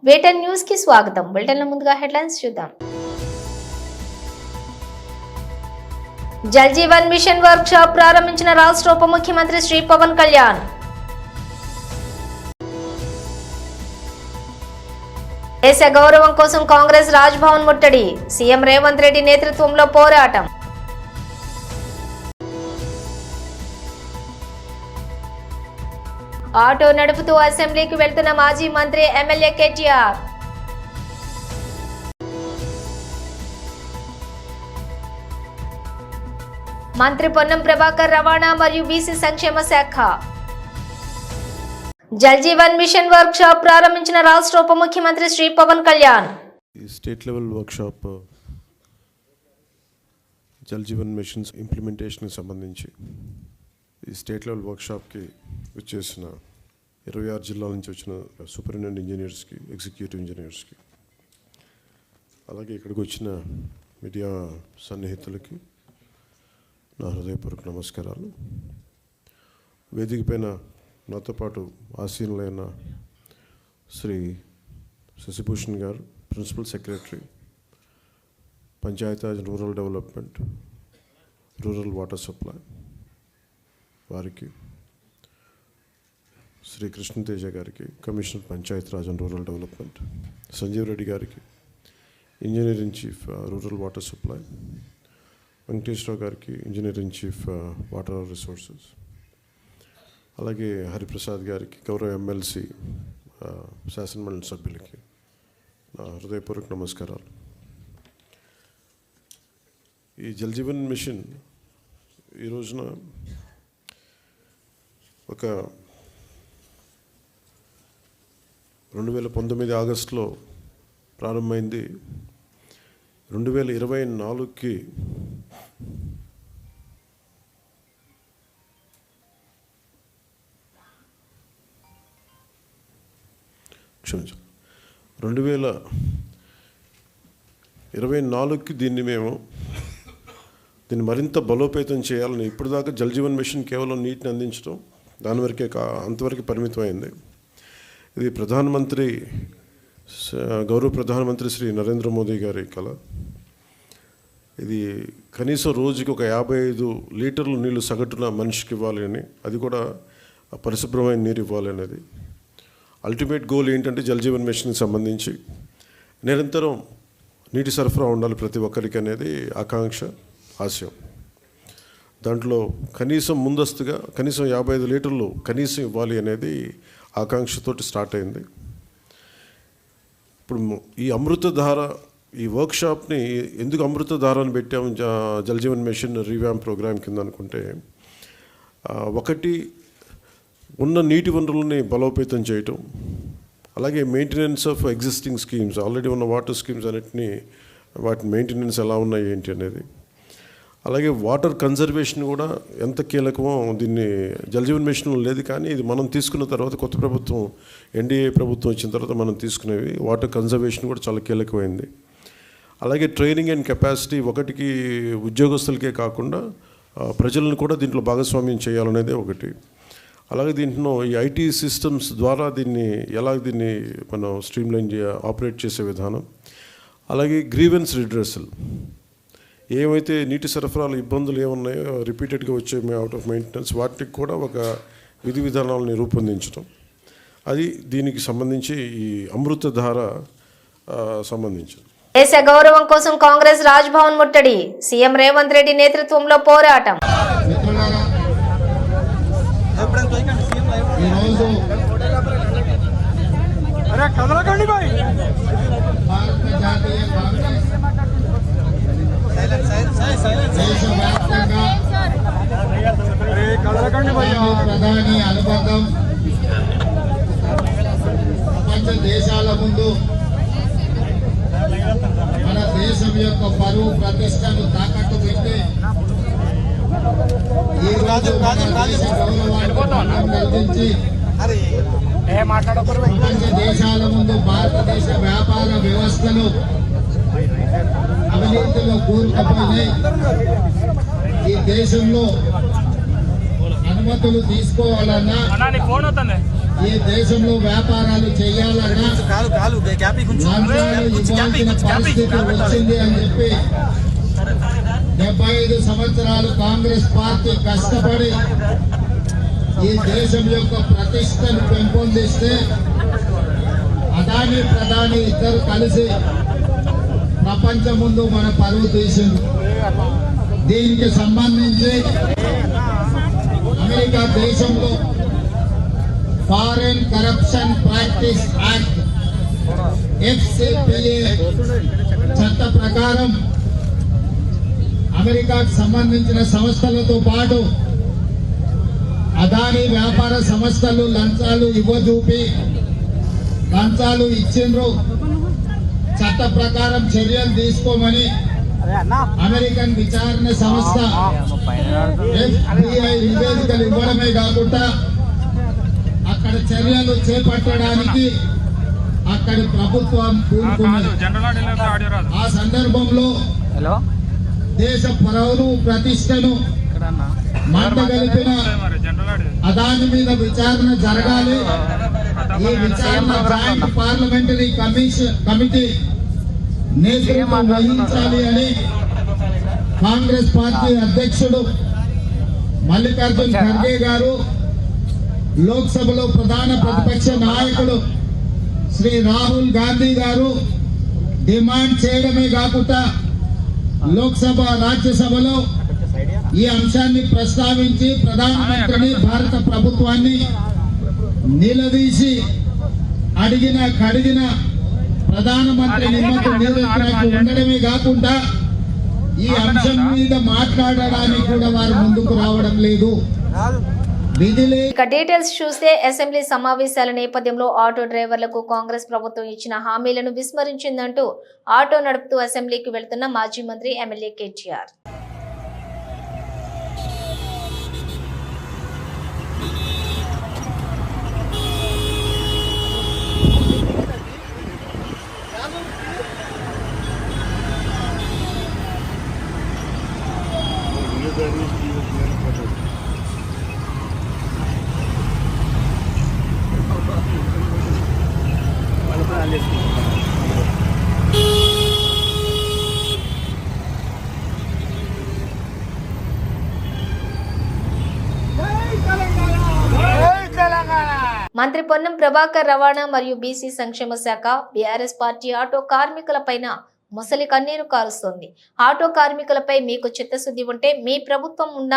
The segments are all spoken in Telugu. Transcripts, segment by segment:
వేటన్ న్యూస్ కి స్వాగతం. బులెటిన్ల ముందుగా హెడ్లైన్స్ చూద్దాం. Jal Jeevan mission workshop ప్రారంభించిన రాష్ట్ర ఉప ముఖ్యమంత్రి శ్రీ పవన్ కళ్యాణ్. దేశ గౌరవం కోసం కాంగ్రెస్ రాజ్ భవన్ ముట్టడి, సీఎం రేవంత్ రెడ్డి నేతృత్వంలో పోరాటం. ఆటో నడుపుతూ అసెంబ్లీకి వెళ్తున్న మాజీ మంత్రి ఎమ్మెల్యే కేటీఆర్. మంత్రి పొన్నం ప్రభాకర్ రవాణా మరియు బీసీ సంక్షేమ శాఖ. Jal Jeevan mission workshop ప్రారంభించిన రాష్ట్ర ఉప ముఖ్యమంత్రి శ్రీ పవన్ కళ్యాణ్. ఈ state level workshop Jal Jeevan missions ఇంప్లిమెంటేషన్కి సంబంధించి ఈ స్టేట్ లెవెల్ వర్క్ షాప్కి వచ్చేసిన 26 జిల్లాల నుంచి వచ్చిన సూపరింటెండెంట్ ఇంజనీర్స్కి, ఎగ్జిక్యూటివ్ ఇంజనీర్స్కి, అలాగే ఇక్కడికి వచ్చిన మీడియా సన్నిహితులకి నా హృదయపూర్వక నమస్కారాలు. వేదిక పైన నాతో పాటు ఆసీనులైన Shri Shashibhushan garu, principal secretary, Panchayati Raj rural development, rural water supply వారికి, శ్రీ కృష్ణతేజ గారికి, commissioner Panchayati Raj and rural development, Sanjeev Reddy గారికి, engineer in chief rural water supply, Venkateswara Rao గారికి, engineer in chief water resources, అలాగే హరిప్రసాద్ గారికి, గౌరవ ఎమ్మెల్సీ శాసనమండలి సభ్యులకి నా హృదయపూర్వక నమస్కారాలు. ఈ జల్ జీవన్ మిషన్ ఈ రోజున ఒక 2019 ఆగస్టులో ప్రారంభమైంది. 2024కి క్షమించాలి 2024కి దీన్ని మరింత బలోపేతం చేయాలని. ఇప్పటిదాకా జల్ జీవన్ మిషన్ కేవలం నీటిని అందించడం దాని వరకే అంతవరకు పరిమితమైంది. ఇది గౌరవ ప్రధానమంత్రి శ్రీ నరేంద్ర మోదీ గారి కళ. ఇది కనీసం రోజుకి ఒక 55 లీటర్లు నీళ్లు సగటున మనిషికి ఇవ్వాలి అని, అది కూడా పరిశుభ్రమైన నీరు ఇవ్వాలి అనేది అల్టిమేట్ గోల్. ఏంటంటే జల్ జీవన్ మిషన్కి సంబంధించి నిరంతరం నీటి సరఫరా ఉండాలి ప్రతి ఒక్కరికి అనేది ఆకాంక్ష, ఆశయం. దాంట్లో కనీసం ముందస్తుగా కనీసం 55 లీటర్లు కనీసం ఇవ్వాలి అనేది ఆకాంక్షతోటి స్టార్ట్ అయింది. ఇప్పుడు ఈ అమృతధార ఈ వర్క్షాప్ని ఎందుకు అమృతధార అని పెట్టాము Jal Jeevan mission revamp program కింద అనుకుంటే, ఒకటి ఉన్న నీటి వనరులని బలోపేతం చేయటం, అలాగే maintenance of existing schemes, already ఉన్న వాటర్ స్కీమ్స్ అన్నిటినీ వాటి మెయింటెనెన్స్ ఎలా ఉన్నాయి ఏంటి అనేది, అలాగే వాటర్ కన్జర్వేషన్ కూడా ఎంత కీలకమో. దీన్ని జల్ జీవన్ మిషన్లో లేదు, కానీ ఇది మనం తీసుకున్న తర్వాత కొత్త ప్రభుత్వం ఎన్డీఏ ప్రభుత్వం వచ్చిన తర్వాత మనం తీసుకునేవి వాటర్ కన్జర్వేషన్ కూడా చాలా కీలకమైంది. అలాగే ట్రైనింగ్ అండ్ కెపాసిటీ, ఒకటికి ఉద్యోగస్తులకే కాకుండా ప్రజలను కూడా దీంట్లో భాగస్వామ్యం చేయాలనేదే ఒకటి. అలాగే దీంట్లో ఈ ఐటీ సిస్టమ్స్ ద్వారా దీన్ని మనం స్ట్రీమ్లైన్ ఆపరేట్ చేసే విధానం, అలాగే గ్రీవెన్స్ రిడ్రెసల్, ఏమైతే నీటి సరఫరాలు ఇబ్బందులు ఏమున్నాయో రిపీటెడ్గా వచ్చే అవుట్ ఆఫ్ మెయింటెనెన్స్, వాటికి కూడా ఒక విధి విధానాలని రూపొందించడం, అది దీనికి సంబంధించి ఈ అమృతధార సంబంధించింది. దేశ గౌరవం కోసం కాంగ్రెస్ రాజ్ భవన్ ముట్టడి, సీఎం రేవంత్ రెడ్డి నేతృత్వంలో పోరాటం. ప్రధాని అనుబంధం ప్రపంచ దేశాల ముందు మన దేశం యొక్క పరువు ప్రతిష్టను తాకట్టు పెట్టి ఈ రోజు గౌరవాన్ని కల్పించి ప్రపంచ దేశాల ముందు భారతదేశ వ్యాపార వ్యవస్థలు అవినీతిలో కూరుకుపోయి ఈ దేశంలో అనుమతులు తీసుకోవాలన్నా, ఈ దేశంలో వ్యాపారాలు చేయాలన్నా లంచాలు ఇవ్వాల్సిన పరిస్థితి వచ్చింది అని చెప్పి 75 సంవత్సరాలు కాంగ్రెస్ పార్టీ కష్టపడి ఈ దేశం యొక్క ప్రతిష్టను పెంపొందిస్తే అదాని ప్రధాని ఇద్దరు కలిసి ప్రపంచం ముందు మన పరువు తీసింది. దీనికి సంబంధించి అమెరికా దేశంలో foreign corruption practice act FCPA చట్ట ప్రకారం అమెరికాకు సంబంధించిన సంస్థలతో పాటు అదాని వ్యాపార సంస్థలు లంచాలు ఇవ్వజూపి లంచాలు ఇచ్చిండ్రు, చట్ట ప్రకారం చర్యలు తీసుకోమని అమెరికన్ విచారణ సంస్థ FBI నివేదికలు ఇవ్వడమే కాకుండా అక్కడ చర్యలు చేపట్టడానికి అక్కడి ప్రభుత్వం పూనుకున్నది. ఆ సందర్భంలో దేశ పరువును ప్రతిష్టను మంటగలిపిన అదాని మీద విచారణ జరగాలి. ఈ విచారణ జాయింట్ పార్లమెంటరీ కమిటీ నేతృత్వం వహించాలి అని కాంగ్రెస్ పార్టీ అధ్యక్షుడు మల్లికార్జున్ ఖర్గే గారు, లోక్సభలో ప్రధాన ప్రతిపక్ష నాయకుడు శ్రీ రాహుల్ గాంధీ గారు డిమాండ్ చేయడమే కాకుండా లోక్సభ రాజ్యసభలో ఈ అంశాన్ని ప్రస్తావించి ప్రధానమంత్రిని భారత ప్రభుత్వాన్ని నిలదీసి అడిగిన కడిగిన ప్రధానమంత్రి నిమ్మకు నీరెత్తినట్టు ఉండడమే కాకుండా ఈ అంశం మీద మాట్లాడడానికి కూడా వారు ముందుకు రావడం లేదు. ఇక డీటెయిల్స్ చూస్తే అసెంబ్లీ సమావేశాల నేపథ్యంలో ఆటో డ్రైవర్లకు కాంగ్రెస్ ప్రభుత్వం ఇచ్చిన హామీలను విస్మరించిందంటూ ఆటో నడుపుతూ అసెంబ్లీకి వెళ్తున్న మాజీ మంత్రి ఎమ్మెల్యే కేటీఆర్. మంత్రి పొన్నం ప్రభాకర్ రవాణా మరియు బీసీ సంక్షేమ శాఖ బీఆర్ఎస్ పార్టీ ఆటో కార్మికులపైన ముసలి కన్నీరు కారుస్తోంది. ఆటో కార్మికులపై మీకు చిత్తశుద్ధి ఉంటే మీ ప్రభుత్వం ఉన్న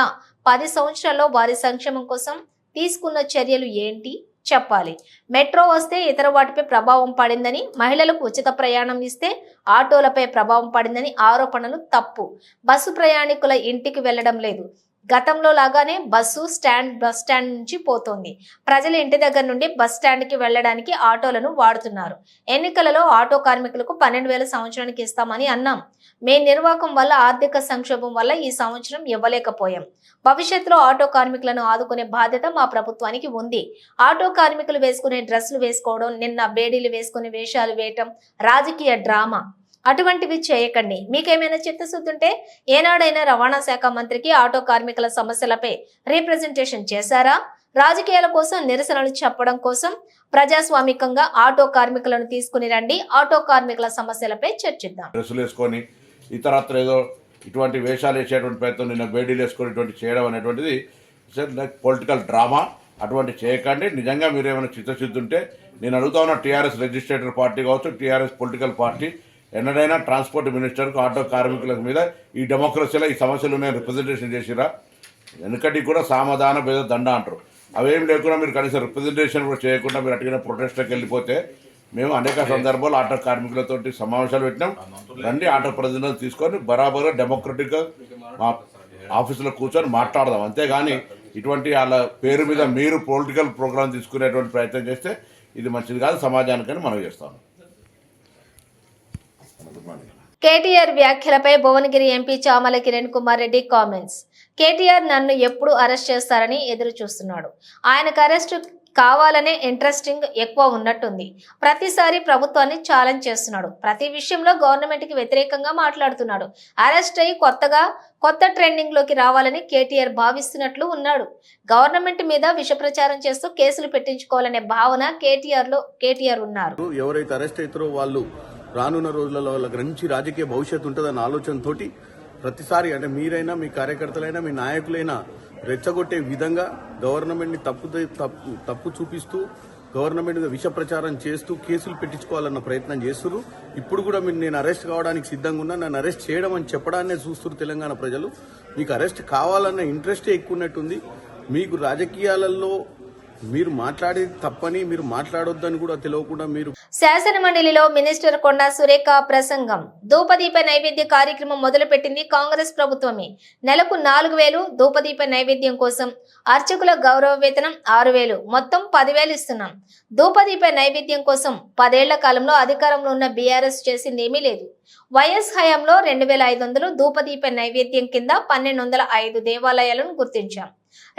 10 సంవత్సరాల్లో వారి సంక్షేమం కోసం తీసుకున్న చర్యలు ఏంటి చెప్పాలి. మెట్రో వస్తే ఇతర వాటిపై ప్రభావం పడిందని, మహిళలకు ఉచిత ప్రయాణం ఇస్తే ఆటోలపై ప్రభావం పడిందని ఆరోపణలు తప్పు. బస్సు ప్రయాణికుల ఇంటికి వెళ్లడం లేదు. గతంలో లాగానే బస్సు స్టాండ్ బస్ స్టాండ్ నుంచి పోతోంది. ప్రజల ఇంటి దగ్గర నుండి బస్ స్టాండ్కి వెళ్లడానికి ఆటోలను వాడుతున్నారు. ఎన్నికలలో ఆటో కార్మికులకు 12,000 సంవత్సరానికి ఇస్తామని అన్నాం. మే నిర్వాహకం వల్ల ఆర్థిక సంక్షోభం వల్ల ఈ సంవత్సరం ఇవ్వలేకపోయాం. భవిష్యత్తులో ఆటో కార్మికులను ఆదుకునే బాధ్యత మా ప్రభుత్వానికి ఉంది. ఆటో కార్మికులు వేసుకునే డ్రెస్సులు వేసుకోవడం, నిన్న బేడీలు వేసుకునే వేషాలు వేయటం రాజకీయ డ్రామా. అటువంటివి చేయకండి. మీకేమైనా చిత్తశుద్ధి ఉంటే ఏనాడైనా రవాణా శాఖ మంత్రికి ఆటో కార్మికుల సమస్యలపై రీప్రజెంటేషన్ చేశారా? రాజకీయాల కోసం నిరసనలు చెప్పడం కోసం ప్రజాస్వామికంగా ఆటో కార్మికులను తీసుకుని రండి. ఆటో కార్మికుల సమస్యలపై చర్చిద్దాం. డ్రెస్సులు వేసుకొని ఇతరత్ర ఏదో ఇటువంటి వేషాలు వేసేటువంటి ప్రయత్నం, నిన్న బేడీలు వేసుకొని ఇటువంటి చేయడం అనేటువంటిది పొలిటికల్ డ్రామా. అటువంటి చేయకండి. నిజంగా మీరు ఏమైనా చిత్తశుద్ధి ఉంటే నేను అడుగుతా ఉన్న టీఆర్ఎస్ రిజిస్ట్రేటర్ పార్టీ కావచ్చు, టీఆర్ఎస్ పొలిటికల్ పార్టీ ఎన్నడైనా ట్రాన్స్పోర్ట్ మినిస్టర్కు ఆటో కార్మికుల మీద ఈ డెమోక్రసీలో ఈ సమస్యలు నేను రిప్రజెంటేషన్ చేసిరా? వెనుకటి కూడా సామధాన భేద దండ అంటారు. అవేం లేకుండా మీరు కనీసం రిప్రజెంటేషన్ కూడా చేయకుండా మీరు అటుగా ప్రొటెస్ట్కి వెళ్ళిపోతే మేము అనేక సందర్భాలు ఆటో కార్మికులతో సమావేశాలు పెట్టినాం. రండి, ఆటో ప్రతినిధులు తీసుకొని బరాబర్గా డెమోక్రటిక్గా మా ఆఫీసులో కూర్చొని మాట్లాడదాం. అంతేగాని ఇటువంటి వాళ్ళ పేరు మీద మీరు పొలిటికల్ ప్రోగ్రాం తీసుకునేటువంటి ప్రయత్నం చేస్తే ఇది మంచిది కాదు సమాజానికని మనం చేస్తాము. కేటీఆర్ వ్యాఖ్యలపై భువనగిరి ఎంపీ చామల కిరణ్ కుమార్ రెడ్డి కామెంట్స్. కేటీఆర్ నన్ను ఎప్పుడు అరెస్ట్ చేస్తారని ఎదురు చూస్తున్నాడు. ఆయనకు అరెస్టు కావాలనే ఇంట్రెస్టింగ్ ఎక్కువ ఉన్నట్టుంది. ప్రతిసారి ప్రభుత్వాన్ని ఛాలెంజ్ చేస్తున్నాడు. ప్రతి విషయంలో గవర్నమెంట్ కి వ్యతిరేకంగా మాట్లాడుతున్నాడు. అరెస్ట్ అయ్యి కొత్త ట్రెండింగ్ లోకి రావాలని కేటీఆర్ భావిస్తున్నట్లు ఉన్నాడు. గవర్నమెంట్ మీద విష ప్రచారం చేస్తూ కేసులు పెట్టించుకోవాలనే భావన కేటీఆర్ ఉన్నారు. ఎవరైతే అరెస్ట్ అవుతారో వాళ్ళు రానున్న రోజులలో వాళ్ళకి మంచి రాజకీయ భవిష్యత్తు ఉంటుందన్న ఆలోచనతోటి ప్రతిసారి అంటే మీరైనా మీ కార్యకర్తలైనా మీ నాయకులైనా రెచ్చగొట్టే విధంగా గవర్నమెంట్ ని తప్పు చూపిస్తూ గవర్నమెంట్ విష ప్రచారం చేస్తూ కేసులు పెట్టించుకోవాలన్న ప్రయత్నం చేస్తున్నారు. ఇప్పుడు కూడా నేను అరెస్ట్ కావడానికి సిద్ధంగా ఉన్నా, నన్ను అరెస్ట్ చేయడం అని చెప్పడాన్నే చూస్తున్నారు తెలంగాణ ప్రజలు. మీకు అరెస్ట్ కావాలన్న ఇంట్రెస్టే ఎక్కువ ఉన్నట్టుంది. మీకు రాజకీయాలలో మీరు మాట్లాడేది తప్పని, మీరు మాట్లాడొద్దని కూడా తెలియకుండా మీరు. శాసన మండలిలో మినిస్టర్ కొండా సురేఖ ప్రసంగం. ధూపదీప నైవేద్య కార్యక్రమం మొదలుపెట్టింది కాంగ్రెస్ ప్రభుత్వమే. నెలకు 4,000 ధూపదీప నైవేద్యం కోసం. అర్చకుల గౌరవ వేతనం 6,000, మొత్తం 10,000 ఇస్తున్నాం. ధూపదీప నైవేద్యం కోసం 10 ఏళ్ల కాలంలో అధికారంలో ఉన్న బీఆర్ఎస్ చేసిందేమీ లేదు. వైఎస్ హయాంలో 2,500 ధూపదీప నైవేద్యం కింద 1,205 దేవాలయాలను గుర్తించాం.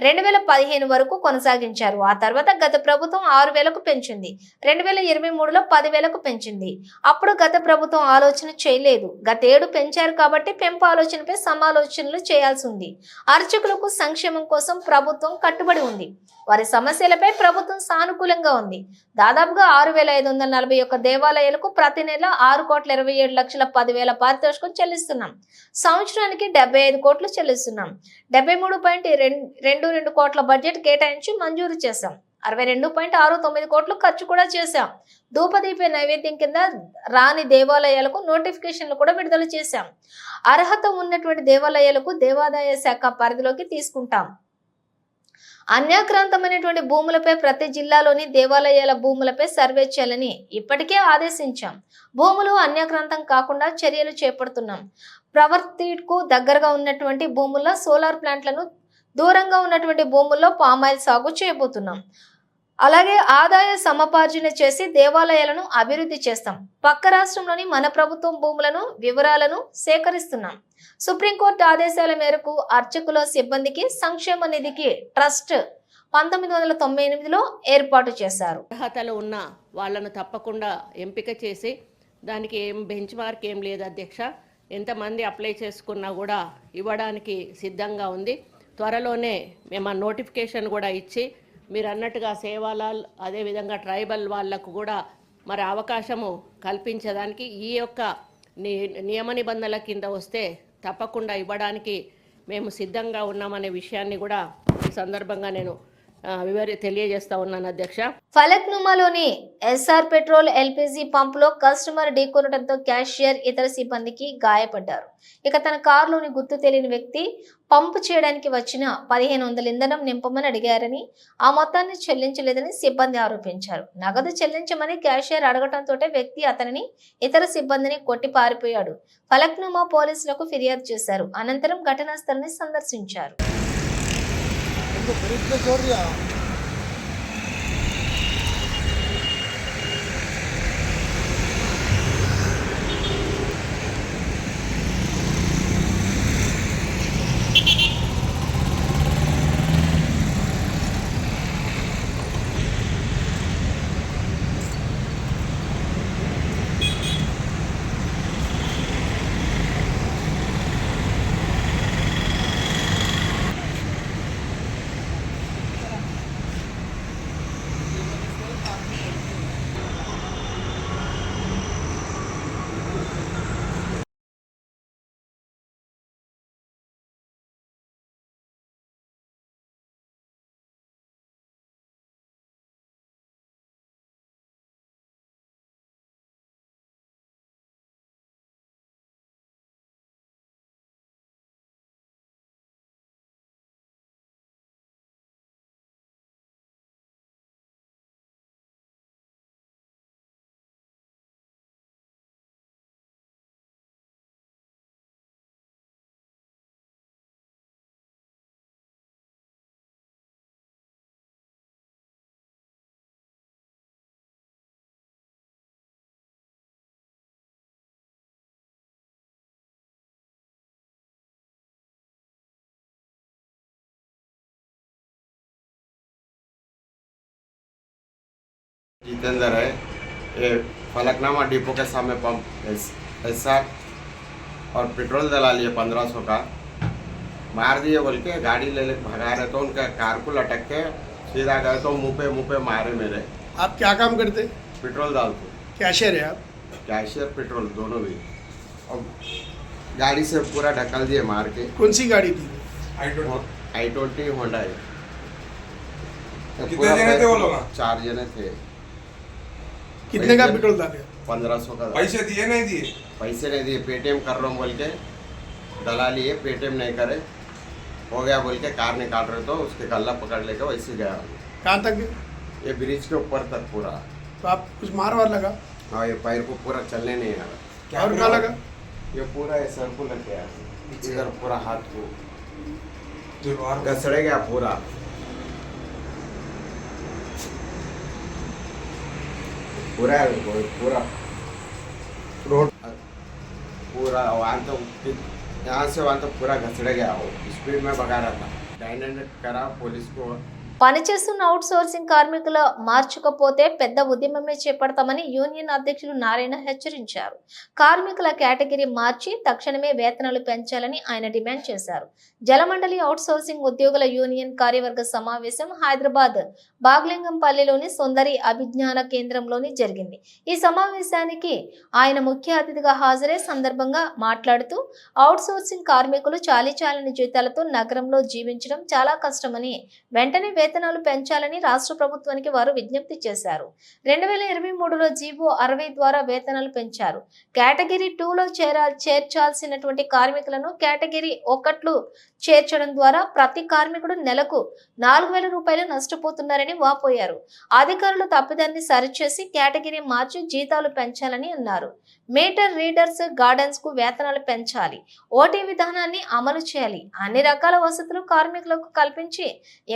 2015 వరకు కొనసాగించారు. ఆ తర్వాత గత ప్రభుత్వం 6,000కు పెంచింది. 2023లో 10,000కు పెంచింది. అప్పుడు గత ప్రభుత్వం ఆలోచన చేయలేదు. గత ఏడు పెంచారు కాబట్టి పెంపు ఆలోచనపై సమాలోచనలు చేయాల్సి ఉంది. అర్చకులకు సంక్షేమం కోసం ప్రభుత్వం కట్టుబడి ఉంది. వారి సమస్యలపై ప్రభుత్వం సానుకూలంగా ఉంది. దాదాపుగా 6,541 దేవాలయాలకు ప్రతి నెల 6,27,10,000 పారితోషికం చెల్లిస్తున్నాం. సంవత్సరానికి 75 కోట్లు చెల్లిస్తున్నాం. 73.22 కోట్ల బడ్జెట్ కేటాయించి మంజూరు చేశాం. 62.69 కోట్లు ఖర్చు కూడా చేశాం. ధూపదీప నైవేద్యం కింద రాని దేవాలయాలకు నోటిఫికేషన్లు కూడా విడుదల చేశాం. అర్హత ఉన్నటువంటి దేవాలయాలకు దేవాదాయ శాఖ పరిధిలోకి తీసుకుంటాం. అన్యాక్రాంతమైనటువంటి భూములపై ప్రతి జిల్లాలోని దేవాలయాల భూములపై సర్వే చేయాలని ఇప్పటికే ఆదేశించాం. భూములు అన్యాక్రాంతం కాకుండా చర్యలు చేపడుతున్నాం. ప్రవర్తికు దగ్గరగా ఉన్నటువంటి భూముల్లో సోలార్ ప్లాంట్లను, దూరంగా ఉన్నటువంటి భూముల్లో పామాయిల్ సాగు చేయబోతున్నాం. అలాగే ఆదాయ సముపార్జన చేసి దేవాలయాలను అభివృద్ధి చేస్తాం. పక్క రాష్ట్రంలోని మన ప్రభుత్వం భూములను వివరాలను సేకరిస్తున్నాం. సుప్రీంకోర్టు ఆదేశాల మేరకు అర్చకుల సిబ్బందికి సంక్షేమ నిధికి ట్రస్ట్ 1998లో ఏర్పాటు చేశారు. అర్హతలు ఉన్న వాళ్ళను తప్పకుండా ఎంపిక చేసి, దానికి ఏం బెంచ్ మార్క్ ఏం లేదు అధ్యక్ష. ఎంతమంది అప్లై చేసుకున్నా కూడా ఇవ్వడానికి సిద్ధంగా ఉంది. త్వరలోనే మేము ఆ నోటిఫికేషన్ కూడా ఇచ్చి, మీరు అన్నట్టుగా సేవాలాల్ అదేవిధంగా ట్రైబల్ వాళ్లకు కూడా మరి అవకాశము కల్పించడానికి ఈ యొక్క నియమ నిబంధనల కింద వస్తే తప్పకుండా ఇవ్వడానికి మేము సిద్ధంగా ఉన్నామనే విషయాన్ని కూడా ఈ సందర్భంగా నేను తెలియజేస్తా ఉన్నాను అధ్యక్ష. ఫలక్నుమాలోని ఎస్ఆర్ పెట్రోల్ ఎల్పీజీ పంపులో కస్టమర్ ఢీకొనడంతో క్యాషియర్, ఇతర సిబ్బందికి గాయపడ్డారు. ఇక తన కారులోని గుర్తు తెలియని వ్యక్తి పంపు చేయడానికి వచ్చిన 1,500 ఇంధనం నింపమని అడిగారని, ఆ మొత్తాన్ని చెల్లించలేదని సిబ్బంది ఆరోపించారు. నగదు చెల్లించమని క్యాషియర్ అడగటంతో వ్యక్తి అతనిని, ఇతర సిబ్బందిని కొట్టి పారిపోయాడు. ఫలక్నుమా పోలీసులకు ఫిర్యాదు చేశారు. అనంతరం ఘటనా స్థలాన్ని సందర్శించారు. जितेंद्र है, ये फलकनामा डिपो के सामने पंप SR और पेट्रोल डला लिए 1500 का, मार दिए बोल के गाड़ी ले भगा रहे तो उनका कार को लटक के सीधा गए तो मुँह पे मारे मेरे। आप क्या काम करते? पेट्रोल डालते, कैशियर है आप? कैशियर पेट्रोल दोनों भी, और गाड़ी से पूरा ढकल दिए मार के। कौन सी गाड़ी थी? i20 होंडा है। कितने जने थे वो लोग? 4 जने थे। कितने का पेट्रोल डाले? 1500 का। पैसे दिए नहीं दिए? पैसे नहीं दिए, पेटीएम कर रहा हूँ बोल के डला लिए, पेटीएम नहीं करे, हो गया बोल के कार निकाल रहे तो उसके गला पकड़ लेके वैसे गया। कहाँ तक गए? ये ब्रिज के ऊपर तक पूरा। तो आप कुछ मार वार लगा? हाँ, ये पैर को पूरा चलने नहीं आ रहा। और क्या लगा? ये पूरा ये सर को लग गया, इधर पूरा हाथ को दीवार घसड़े गया पूरा। पूरा पूरा रोड पूरा वहाँ तो यहाँ से वहाँ तो पूरा घसड़ गया, वो स्पीड में भगा रहा था। 900 करा पुलिस को। పనిచేస్తున్న అవుట్ సోర్సింగ్ కార్మికుల మార్చకపోతే పెద్ద ఉద్యమమే చేపడతామని యూనియన్ అధ్యక్షులు నారాయణ హెచ్చరించారు. కార్మికుల కేటగిరీ మార్చి తక్షణమే వేతనాలు పెంచాలని ఆయన డిమాండ్ చేశారు. జలమండలి అవుట్ సోర్సింగ్ ఉద్యోగుల యూనియన్ కార్యవర్గ సమావేశం హైదరాబాద్ బాగ్లింగంపల్లిలోని సుందరి అభిజ్ఞాన కేంద్రంలోని జరిగింది. ఈ సమావేశానికి ఆయన ముఖ్య అతిథిగా హాజరై సందర్భంగా మాట్లాడుతూ అవుట్ సోర్సింగ్ కార్మికులు చాలీచాలని జీతాలతో నగరంలో జీవించడం చాలా కష్టమని, వెంటనే వేతనాలు పెంచాలని రాష్ట్ర ప్రభుత్వానికి వారు విజ్ఞప్తి చేశారు. 2023లో జీవో 60 ద్వారా వేతనాలు పెంచారు. కేటగిరీ 2లో చేర్చాల్సినటువంటి కార్మికులను కేటగిరీ 1లో చేర్చడం ద్వారా ప్రతి కార్మికుడు నెలకు 4000 రూపాయలు నష్టపోతున్నారని వాపోయారు. అధికారులు తప్పిదాన్ని సరిచేసి కేటగిరీ మార్చి జీతాలు పెంచాలని అన్నారు. మీటర్ రీడర్స్, గార్డెన్స్ కు వేతనాలు పెంచాలి. ఓటీ విధానాన్ని అమలు చేయాలి. అన్ని రకాల వసతులు కార్మికులకు కల్పించి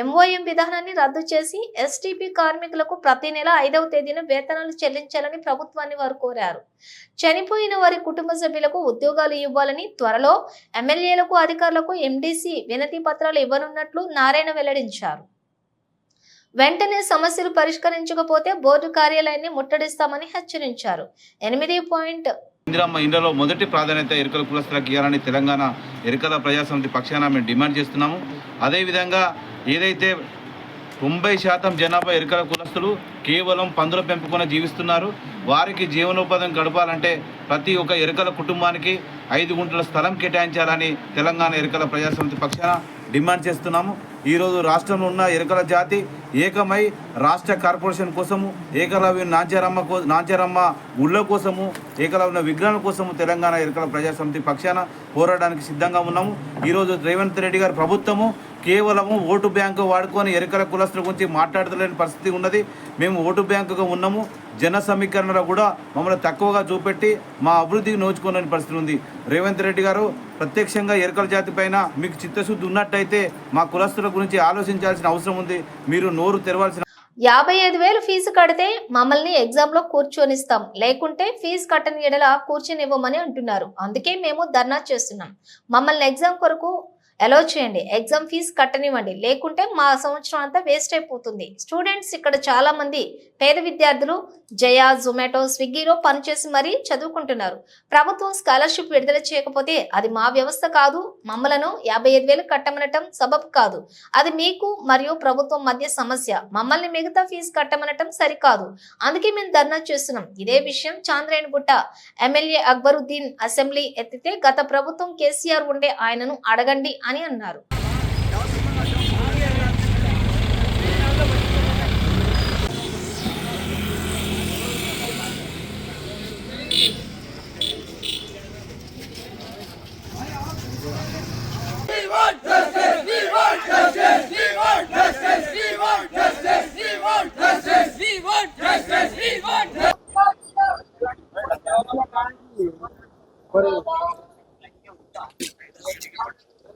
MOM విధానాన్ని రద్దు చేసి STP కార్మికులకు ప్రతి నెల 5వ తేదీన వేతనాలు చెల్లించాలని ప్రభుత్వాన్ని వారు కోరారు. చనిపోయిన వారి కుటుంబ సభ్యులకు ఉద్యోగాలు ఇవ్వాలని, త్వరలో ఎమ్మెల్యేలకు, అధికారులకు MDC వినతి పత్రాలు ఇవ్వనున్నట్లు నారాయణ వెల్లడించారు. వెంటనే సమస్యలు పరిష్కరించకపోతే బోర్డు కార్యాలయాన్ని ముట్టడిస్తామని హెచ్చరించారు. 8. ఇందిరమ్మ ఇండ్లలో మొదటి ప్రాధాన్యత ఎరుకల కులస్తులకు ఇవ్వాలని తెలంగాణ ఎరుకల ప్రజాసమితి పక్షాన మేము డిమాండ్ చేస్తున్నాము. అదేవిధంగా ఏదైతే 90% జనాభా ఎరుకల కులస్తులు కేవలం పందుల పెంపుకొని జీవిస్తున్నారు. వారికి జీవనోపాధిని గడపాలంటే ప్రతి ఒక్క ఎరుకల కుటుంబానికి 5 గుంటల స్థలం కేటాయించాలని తెలంగాణ ఎరుకల ప్రజాసమితి పక్షాన డిమాండ్ చేస్తున్నాము. ఈరోజు రాష్ట్రంలో ఉన్న ఎరుకల జాతి ఏకమై రాష్ట్ర కార్పొరేషన్ కోసము, ఏకలవ్య నాంచారమ్మ గుళ్ళ కోసము, ఏకలవ్య విగ్రహాల కోసము తెలంగాణ ఎరుకల ప్రజాసమితి పక్షాన పోరాడడానికి సిద్ధంగా ఉన్నాము. ఈరోజు రేవంత్ రెడ్డి గారి ప్రభుత్వము కేవలము ఓటు బ్యాంకు వాడుకొని ఎరుకల కులస్తుల గురించి మాట్లాడలేని పరిస్థితి ఉన్నది. మేము ఓటు బ్యాంకుగా ఉన్నాము. జన సమీకరణలో కూడా మమ్మల్ని తక్కువగా చూపెట్టి మా అభివృద్ధికి నోచుకోలేని పరిస్థితి ఉంది. రేవంత్ రెడ్డి గారు ప్రత్యక్షంగా ఎరుకల జాతి పైన మీకు చిత్తశుద్ధి ఉన్నట్టయితే మా కులస్తుల గురించి ఆలోచించాల్సిన అవసరం ఉంది. మీరు నోరు తెరవాల్సిన 55,000 ఫీజు కడితే మమ్మల్ని ఎగ్జామ్ లో కూర్చొనిస్తాం, లేకుంటే ఫీజు కట్టని ఎడల కూర్చొనివ్వమని అంటున్నారు. అందుకే మేము ధర్నా చేస్తున్నాం. మమ్మల్ని ఎగ్జామ్ కొరకు అలో చేయండి, ఎగ్జామ్ ఫీజు కట్టనివ్వండి, లేకుంటే మా సంవత్సరం అంతా వేస్ట్ అయిపోతుంది. స్టూడెంట్స్ ఇక్కడ చాలా మంది పేద విద్యార్థులు జయా, జొమాటో, స్విగ్గీలో పనిచేసి మరీ చదువుకుంటున్నారు. ప్రభుత్వం స్కాలర్షిప్ విడుదల చేయకపోతే అది మా వ్యవస్థ కాదు. మమ్మలను 55,000 కట్టమనటం సబబు కాదు. అది మీకు మరియు ప్రభుత్వం మధ్య సమస్య. మమ్మల్ని మిగతా ఫీజు కట్టమనటం సరికాదు. అందుకే మేము ధర్నా చేస్తున్నాం. ఇదే విషయం చాంద్రేణిగుట్ట ఎమ్మెల్యే అక్బరుద్దీన్ అసెంబ్లీ ఎత్తితే గత ప్రభుత్వం కేసీఆర్ ఉండే ఆయనను అడగండి అని అన్నారు.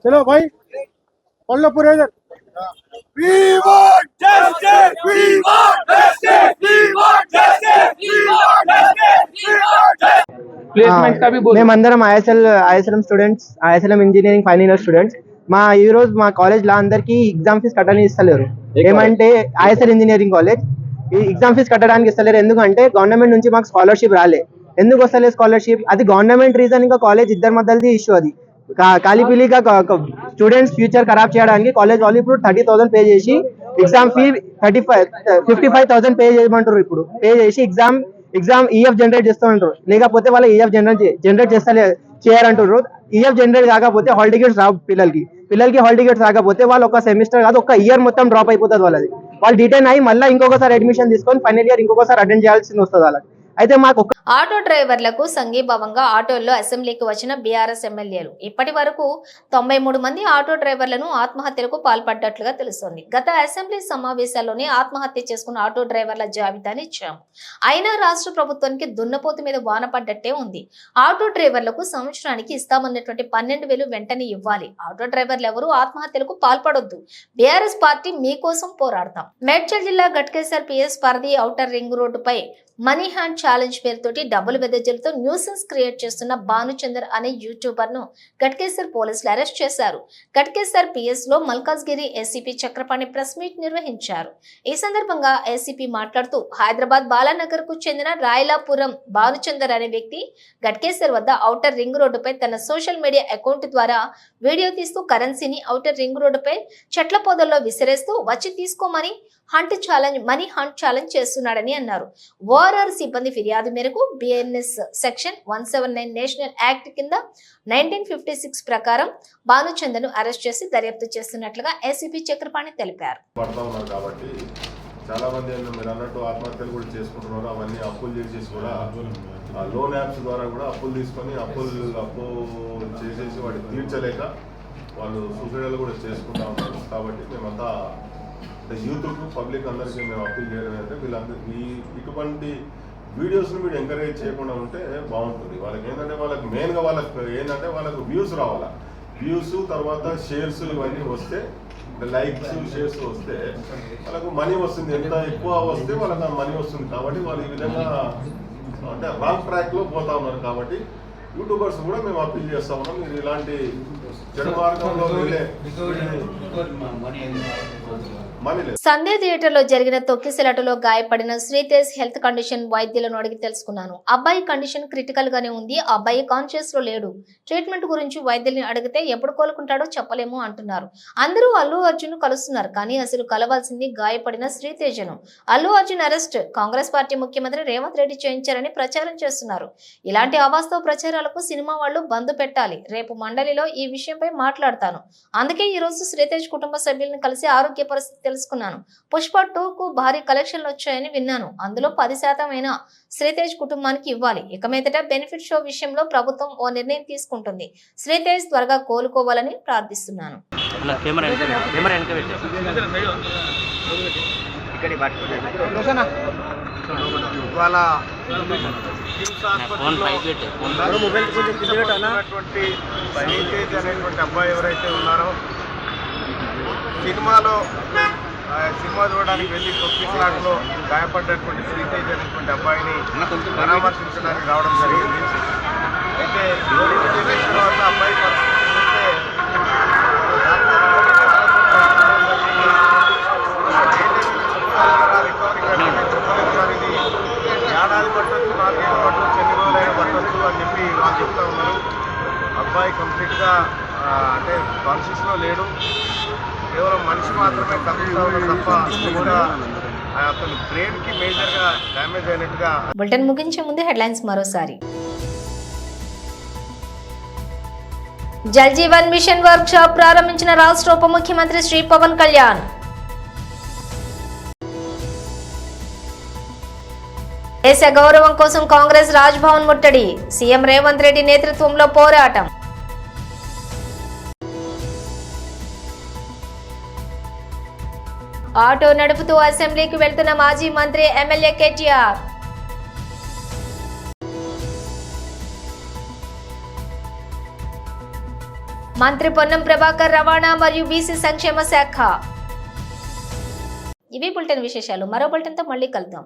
चलो भाई, पढ़ लो पूरे इधर। We want justice! We want justice! We want justice! We want justice! We want justice! Placement కా భీ బోల్ మేమందరం ISLM students, ISLM engineering final year students. ఈ రోజు మా కాలేజ్ లో అందరికి ఎగ్జామ్ ఫీజు కట్టని ఇస్తలేరు. ఏమంటే ఐఎస్ఎల్ ఇంజనీరింగ్ కాలేజ్ ఈ ఎగ్జామ్ ఫీజు కట్టడానికి ఇస్తలేరు. ఎందుకంటే గవర్నమెంట్ నుంచి మాకు స్కాలర్షిప్ రాలే. ఎందుకు వస్తలేదు స్కాలర్షిప్? అది గవర్నమెంట్ రీజన్, ఇంకా కాలేజ్ ఇద్దరి మధ్యది ఇష్యూ. అది కాలిపిలిగా స్టూడెంట్స్ ఫ్యూచర్ ఖరాబ్ చేయడానికి కాలేజ్ వాళ్ళు ఇప్పుడు 30,000 పే చేసి ఎగ్జామ్ ఫీ 55,000 పే చేయమంటారు. ఇప్పుడు పే చేసి ఎగ్జామ్ ఈఎఫ్ జనరేట్ చేస్తూ ఉంటారు. లేకపోతే వాళ్ళ ఈఎఫ్ జనరేట్ చేయాలంటారు. ఈఎఫ్ జనరేట్ కాకపోతే హాల్ టికెట్స్ రావు పిల్లలకి హాల్ టికెట్స్ రాకపోతే వాళ్ళు ఒక సెమిస్టర్ కాదు ఒక ఇయర్ మొత్తం డ్రాప్ అయిపోతుంది వాళ్ళది. వాళ్ళు డిటైన్ అయ్యి మళ్ళీ ఇంకొకసారి అడ్మిషన్ తీసుకొని ఫైనల్ ఇయర్ ఇంకొకసారి అటెండ్ చేయాల్సి వస్తుంది వాళ్ళకి. అయితే మాకు ఆటో డ్రైవర్లకు సంఘీభావంగా ఆటోల్లో అసెంబ్లీకి వచ్చిన బీఆర్ఎస్ ఎమ్మెల్యేలు ఇప్పటి వరకు 93 మంది ఆటో డ్రైవర్లను ఆత్మహత్యలకు పాల్పడ్డట్లుగా తెలుస్తోంది. గత అసెంబ్లీ సమావేశాల్లోనే ఆత్మహత్య చేసుకున్న ఆటో డ్రైవర్ల జాబితాని ఇచ్చాము. అయినా రాష్ట్ర ప్రభుత్వానికి దున్నపోతు మీద వాన పడ్డట్టే ఉంది. ఆటో డ్రైవర్లకు సంవత్సరానికి ఇస్తామన్నటువంటి 12,000 వెంటనే ఇవ్వాలి. ఆటో డ్రైవర్లు ఎవరూ ఆత్మహత్యలకు పాల్పడొద్దు. బీఆర్ఎస్ పార్టీ మీకోసం పోరాడతాం. మేడ్చల్ జిల్లా గట్కేసర్ పిఎస్ పరిధి ఔటర్ రింగ్ రోడ్డుపై మనీ హ్యాండ్ ఛాలెంజ్ పేరుతోటి డబ్బులు వెదజల్లుతో న్యూసెన్స్ క్రియేట్ చేస్తున్న భానుచందర్ అనే యూట్యూబర్ ను గట్కేసర్ పోలీసులు అరెస్ట్ చేశారు. గట్కేసర్ పిఎస్ లో Malkajgiri ACP Chakrapani press meet నిర్వహించారు. ఈ సందర్భంగా ఏసీపీ మాట్లాడుతూ హైదరాబాద్ బాలానగర్ కు చెందిన రాయలాపురం భానుచందర్ అనే వ్యక్తి గట్కేసర్ వద్ద ఔటర్ రింగ్ రోడ్డుపై తన సోషల్ మీడియా అకౌంట్ ద్వారా వీడియో తీస్తూ కరెన్సీని ఔటర్ రింగ్ రోడ్డుపై చెట్ల పొదల్లో విసిరేస్తూ వచ్చి తీసుకోమని మనీ హంట్ ఛాలెంజ్ చేస్తున్నాడని అన్నారు. ఓఆర్ఆర్ సిబ్బంది ఫిర్యాదు మేరకు బిఎన్ఎస్ సెక్షన్ 179 నేషనల్ యాక్ట్ కింద 1956 ప్రకారం భానుచందర్ను అరెస్ట్ చేసి దర్యాప్తు చేస్తున్నట్లుగా ఏసీపీ చక్రపాణి తెలిపారు. చాలా మంది మీరు అన్నట్టు ఆత్మహత్యలు కూడా చేసుకుంటున్నారు. అవన్నీ అప్పులు చేసేసి కూడా లోన్ యాప్స్ ద్వారా కూడా అప్పులు తీసుకొని అప్పు చేసేసి వాటిని తీర్చలేక వాళ్ళు సూసైడ్లు కూడా చేసుకుంటా ఉన్నారు. కాబట్టి మేమంతా యూత్కు పబ్లిక్ అందరికీ మేము అప్పీల్ చేయడం అంటే వీళ్ళందరికీ ఇటువంటి వీడియోస్ని మీరు ఎంకరేజ్ చేయకుండా ఉంటే బాగుంటుంది. వాళ్ళకి ఏంటంటే మెయిన్గా వాళ్ళకు వ్యూస్ రావాలా. వ్యూస్ తర్వాత షేర్స్ ఇవన్నీ వస్తే లైక్స్ షేర్స్ వస్తే వాళ్ళకు మనీ వస్తుంది. ఎంత ఎక్కువ వస్తే వాళ్ళకి మనీ వస్తుంది. కాబట్టి వాళ్ళు ఈ విధంగా అంటే రాంగ్ ట్రాక్లో పోతా ఉన్నారు. కాబట్టి యూట్యూబర్స్ కూడా మేము అప్పీల్ చేస్తా ఉన్నాం. మీరు ఇలాంటి చెడు మార్గంలో సంధ్య థియేటర్ లో జరిగిన తొక్కిసలాటలో గాయపడిన శ్రీతేజ్ హెల్త్ కండిషన్ వైద్యులను అడిగి తెలుసుకున్నాను. అబ్బాయి కండిషన్ క్రిటికల్ గానే ఉంది. అబ్బాయి కాన్షియస్ లో లేడు. ట్రీట్మెంట్ గురించి వైద్యుల్ని అడిగితే ఎప్పుడు కోలుకుంటాడో చెప్పలేము అంటున్నారు. అందరూ అల్లు అర్జున్ కలుస్తున్నారు, కానీ అసలు కలవాల్సింది గాయపడిన శ్రీతేజను. అల్లు అర్జున్ అరెస్ట్ కాంగ్రెస్ పార్టీ ముఖ్యమంత్రి రేవంత్ రెడ్డి చేయించారని ప్రచారం చేస్తున్నారు. ఇలాంటి అవాస్తవ ప్రచారాలకు సినిమా వాళ్ళు బంద్ పెట్టాలి. రేపు మండలిలో ఈ విషయంపై మాట్లాడతాను. అందుకే ఈ రోజు శ్రీతేజ్ కుటుంబ సభ్యులను కలిసి ఆరోగ్య పరిస్థితి తెలుసుకున్నాను. పుష్ప 2కు భారీ కలెక్షన్లు వచ్చాయని విన్నాను. అందులో 10% అయినా శ్రీతేజ్ కుటుంబానికి ఇవ్వాలి. ఇక మీదట బెనిఫిట్ షో విషయంలో ప్రభుత్వం ఓ నిర్ణయం తీసుకుంటుంది. శ్రీతేజ్ త్వరగా కోలుకోవాలని ప్రార్థిస్తున్నాను. అబ్బాయి ఎవరైతే ఉన్నారో సినిమా చూడడానికి వెళ్ళి తొక్కిసలాటలో గాయపడ్డటువంటి శ్రీతేజ్ అనేటువంటి అబ్బాయిని పరామర్శించడానికి రావడం జరిగింది. అయితే తర్వాత అబ్బాయి పరిస్థితి చూస్తే ఇది ఏడాది పట్టొచ్చు, 4 ఏళ్ళు పట్టొచ్చు, ఎన్ని రోజులైనా పట్టొచ్చు అని చెప్పి వాళ్ళు చెప్తా ఉన్నారు. అబ్బాయి కంప్లీట్గా అంటే కాన్షియస్లో లేడు. కేవలం మనిషి మాత్రమే కలుగుతా ఉన్నారు తప్ప కూడా అతను బ్రెయిన్ కి మేజర్ గా డ్యామేజ్ అయినట్టుగా. బులెటిన్ ముగించే ముందు హెడ్లైన్స్ మరోసారి. Jal Jeevan mission workshop ప్రారంభించిన రాష్ట్ర ఉప ముఖ్యమంత్రి శ్రీ పవన్ కళ్యాణ్. దేశ గౌరవం కోసం కాంగ్రెస్ రాజ్ భవన్ ముట్టడి, సీఎం రేవంత్ రెడ్డి నేతృత్వంలో పోరాటం. ఆటో నడుపుతూ అసెంబ్లీకి వెళ్తున్న మాజీ మంత్రి ఎమ్మెల్యే కేటీఆర్. మంత్రి పొన్నం ప్రభాకర్ రవాణా మరియు బీసీ సంక్షేమ శాఖ. ఇవి బులెటిన్ విశేషాలు. మరో బులెటిన్తో మళ్ళీ కలుద్దాం.